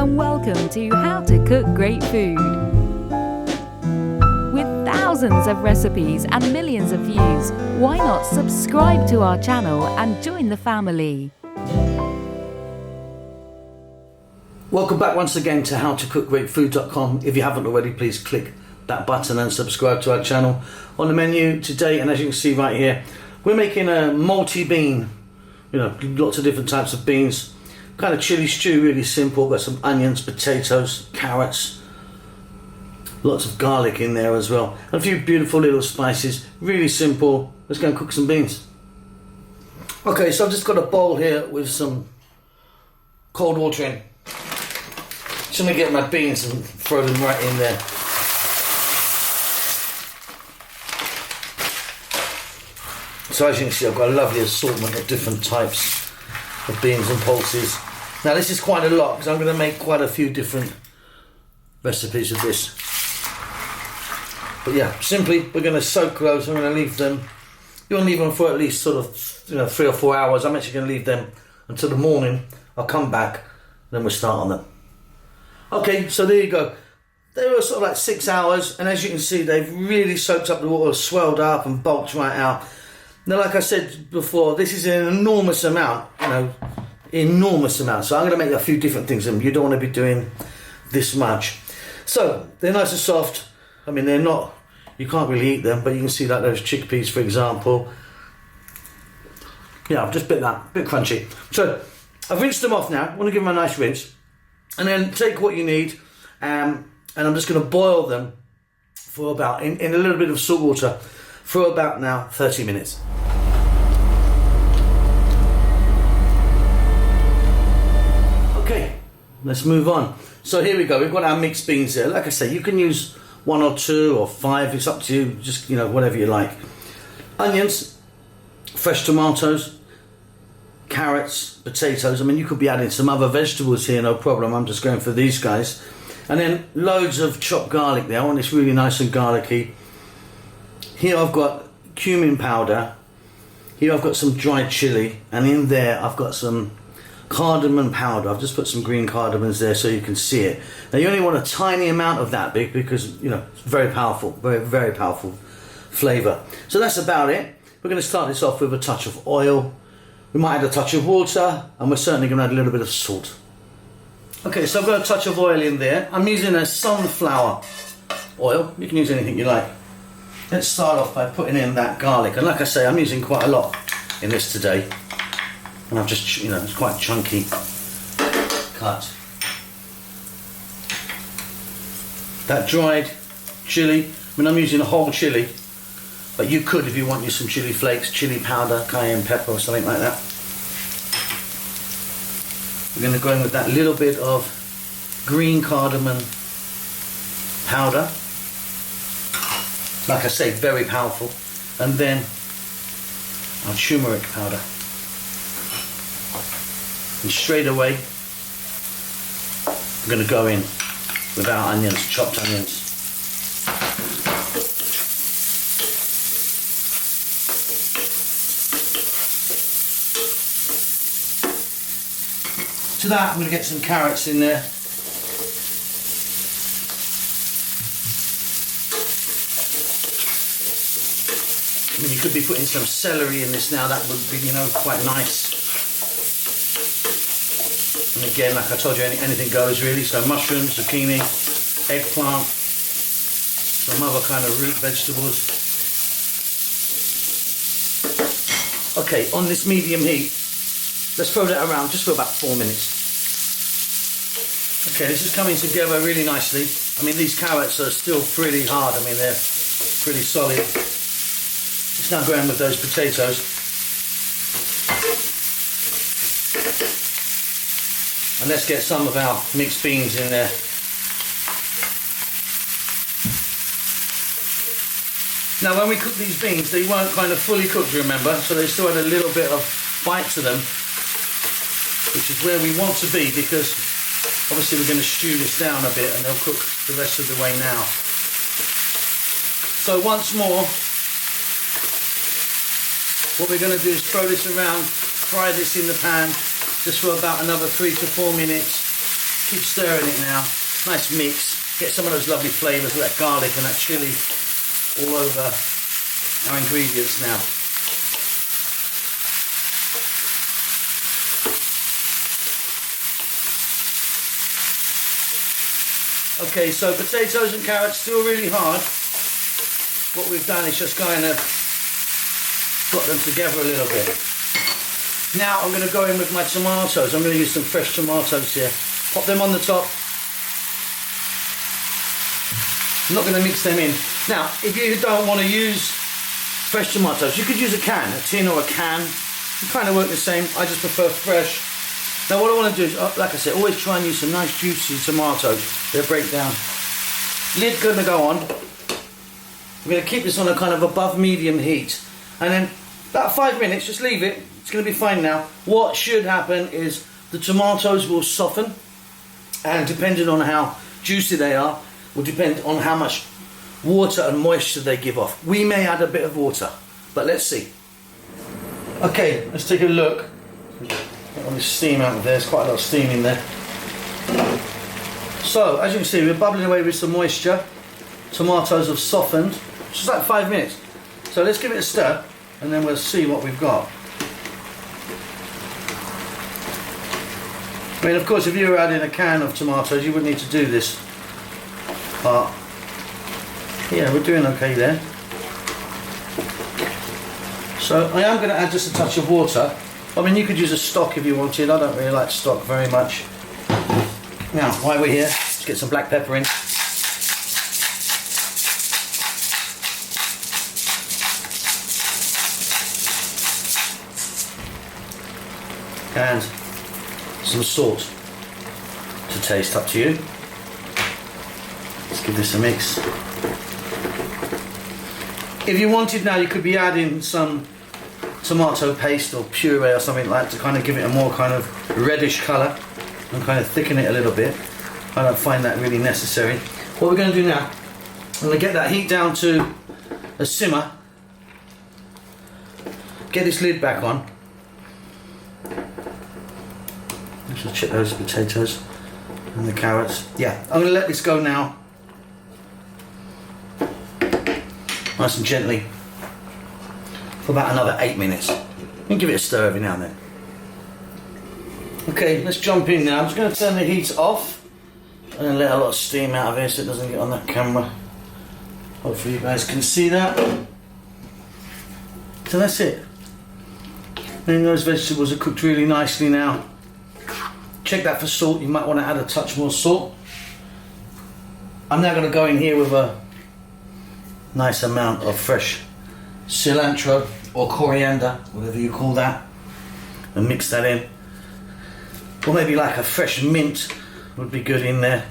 and welcome to How to Cook Great Food. With thousands of recipes and millions of views, why not subscribe to our channel and join the family? Welcome back once again to howtocookgreatfood.com. If you haven't already, please click that button and subscribe to our channel. On the menu today, and as you can see right here, we're making a multi-bean, lots of different types of beans, kind of chili stew, really simple. Got some onions, potatoes, carrots, lots of garlic in there as well, and a few beautiful little spices. Really simple. Let's go and cook some beans. Okay, so I've just got a bowl here with some cold water in. Just gonna get my beans and throw them right in there. So as you can see, I've got a lovely assortment of different types of beans and pulses. Now this is quite a lot because I'm going to make quite a few different recipes of this. But yeah, simply we're going to soak those. I'm going to leave them. You want to leave them for at least sort of 3 or 4 hours. I'm actually going to leave them until the morning. I'll come back, then we'll start on them. Okay, so there you go. They were sort of like 6 hours, and as you can see, they've really soaked up the water, swelled up and bulked right out. Now, like I said before, this is an enormous amount, enormous amount. So I'm going to make a few different things, and you don't want to be doing this much. So they're nice and soft. I mean, they're not, you can't really eat them, but you can see like those chickpeas, for example. Yeah, I've just bit that, bit crunchy. So I've rinsed them off now. I want to give them a nice rinse. And then take what you need, and I'm just going to boil them for about, in a little bit of salt water, for about now 30 minutes. Okay, let's move on. So here we go, we've got our mixed beans here. Like I say, you can use 1 or 2 or 5, it's up to you, just whatever you like. Onions, fresh tomatoes, carrots, potatoes. I mean, you could be adding some other vegetables here, no problem. I'm just going for these guys. And then loads of chopped garlic there. I want this really nice and garlicky. Here I've got cumin powder. Here I've got some dried chili. And in there I've got some cardamon powder. I've just put some green cardamoms there so you can see it. Now you only want a tiny amount of that big because, it's very powerful, very, very powerful flavour. So that's about it. We're going to start this off with a touch of oil. We might add a touch of water, and we're certainly going to add a little bit of salt. Okay, so I've got a touch of oil in there. I'm using a sunflower oil. You can use anything you like. Let's start off by putting in that garlic. And like I say, I'm using quite a lot in this today. And I've just, it's quite chunky cut. That dried chili, I'm using a whole chili. But you could, if you want, use some chili flakes, chili powder, cayenne pepper or something like that. We're going to go in with that little bit of green cardamom powder. Like I say, very powerful. And then our turmeric powder. And straight away, we're going to go in with our onions, chopped onions. To that, I'm going to get some carrots in there. I mean, you could be putting some celery in this now. That would be, quite nice. And again, like I told you, anything goes really. So mushrooms, zucchini, eggplant, some other kind of root vegetables. Okay, on this medium heat, let's throw that around just for about 4 minutes. Okay, this is coming together really nicely. I mean, these carrots are still pretty hard. I mean, they're pretty solid. Let's now go in with those potatoes. And let's get some of our mixed beans in there. Now, when we cook these beans, they weren't kind of fully cooked, remember? So they still had a little bit of bite to them, which is where we want to be, because obviously we're going to stew this down a bit and they'll cook the rest of the way now. So once more, what we're going to do is throw this around, fry this in the pan just for about another 3 to 4 minutes. Keep stirring it now. Nice mix. Get some of those lovely flavours of that garlic and that chilli all over our ingredients now. Okay, so potatoes and carrots still really hard. What we've done is just kind of got them together a little bit. Now I'm going to go in with my tomatoes. I'm going to use some fresh tomatoes here. Pop them on the top. I'm not going to mix them in. Now, if you don't want to use fresh tomatoes, you could use a tin or a can. They kind of work the same. I just prefer fresh. Now what I want to do is, like I said, always try and use some nice juicy tomatoes. They'll break down. Lid going to go on. We're going to keep this on a kind of above medium heat. And then about 5 minutes, just leave it. It's going to be fine now. What should happen is the tomatoes will soften. And depending on how juicy they are, will depend on how much water and moisture they give off. We may add a bit of water, but let's see. Okay, let's take a look. Get all this steam out of there. There's quite a lot of steam in there. So, as you can see, we're bubbling away with some moisture. Tomatoes have softened. Just like 5 minutes. So let's give it a stir, and then we'll see what we've got. I mean, of course, if you were adding a can of tomatoes, you wouldn't need to do this. But yeah, we're doing okay there. So I am going to add just a touch of water. I mean, you could use a stock if you wanted. I don't really like stock very much. Now, while we're here, let's get some black pepper in. And some salt to taste, up to you. Let's give this a mix. If you wanted now, you could be adding some tomato paste or puree or something like that to kind of give it a more kind of reddish colour and kind of thicken it a little bit. I don't find that really necessary. What we're going to do now, I'm going to get that heat down to a simmer. Get this lid back on. Let's just check those potatoes and the carrots. Yeah, I'm going to let this go now. Nice and gently for about another 8 minutes. And give it a stir every now and then. Okay, let's jump in now. I'm just going to turn the heat off and then let a lot of steam out of here so it doesn't get on that camera. Hopefully you guys can see that. So that's it. And those vegetables are cooked really nicely now. Check that for salt. You might want to add a touch more salt. I'm now going to go in here with a nice amount of fresh cilantro or coriander, whatever you call that, and mix that in. Or maybe like a fresh mint would be good in there.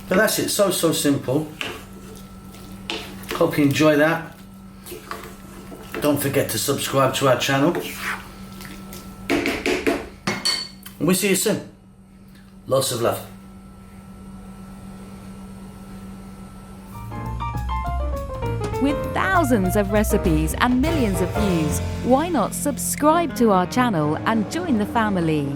But that's it, so simple. Hope you enjoy that. Don't forget to subscribe to our channel. And we'll see you soon. Lots of love. With thousands of recipes and millions of views, why not subscribe to our channel and join the family?